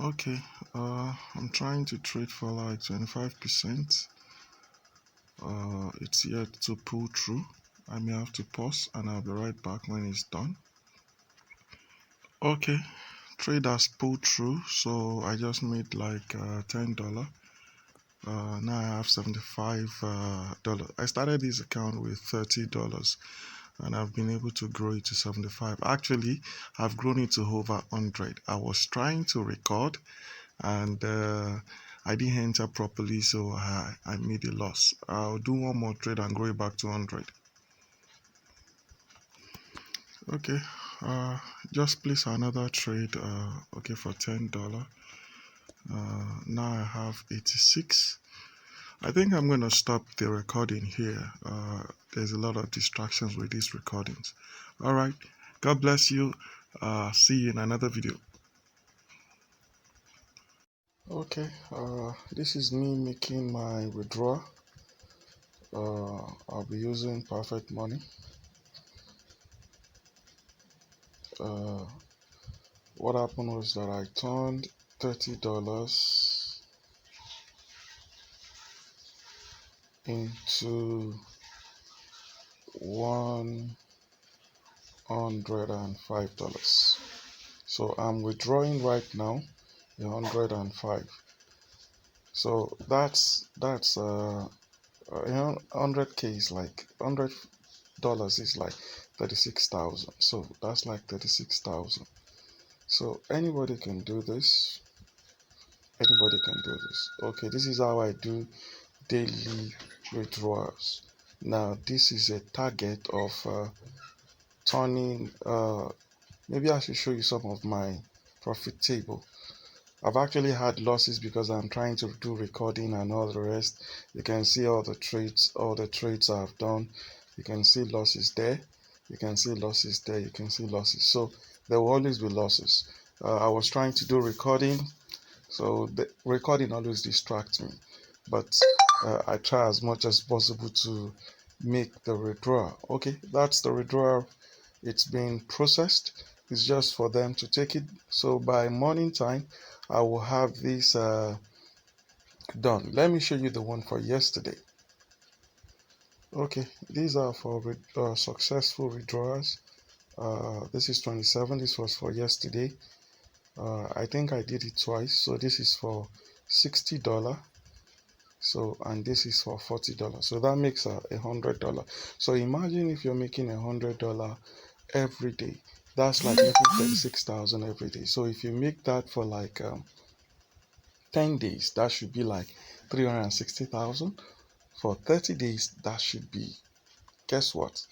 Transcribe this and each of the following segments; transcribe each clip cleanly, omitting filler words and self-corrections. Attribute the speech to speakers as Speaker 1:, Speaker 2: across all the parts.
Speaker 1: Okay, I'm trying to trade for like 25%. It's yet to pull through. I may have to pause and I'll be right back when it's done. Okay, trade has pulled through, so I just made like $10. Now I have $75. I started this account with $30 and I've been able to grow it to 75. Actually, I've grown it to over 100. I was trying to record and I didn't enter properly, so I made a loss. I'll do one more trade and grow it back to 100. Okay, just place another trade, okay, for $10. Now I have 86. I think I'm going to stop the recording here. There's a lot of distractions with these recordings. All right, God bless you. See you in another video. Okay, this is me making my withdrawal. I'll be using Perfect Money. What happened was that I turned $30 into $105. So I'm withdrawing right now 105. So that's 100K is like $100 is like 36,000. So that's like 36,000. So anybody can do this. Okay, this is how I do daily withdrawals. Now this is a target of turning. Maybe I should show you some of my profit table. I've actually had losses because I'm trying to do recording and all the rest. You can see all the trades I've done. You can see losses there. You can see losses there. You can see losses. So there will always be losses. I was trying to do recording, so the recording always distracts me. But I try as much as possible to make the withdrawal. Okay, that's the withdrawal. It's being processed. It's just for them to take it. So by morning time, I will have this done. Let me show you the one for yesterday. Okay, these are for successful withdrawals. This is 27. This was for yesterday. I think I did it twice. So this is for $60. So, and this is for $40. So that makes $100. So imagine if you're making $100 every day. That's like making 36,000 every day. So if you make that for like 10 days, that should be like 360,000. For 30 days, that should be, guess what?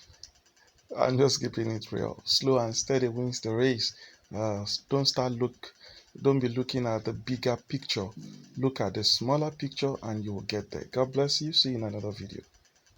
Speaker 1: I'm just keeping it real. Slow and steady wins the race. Don't be looking at the bigger picture. Look at the smaller picture and you will get there. God bless you. See you in another video.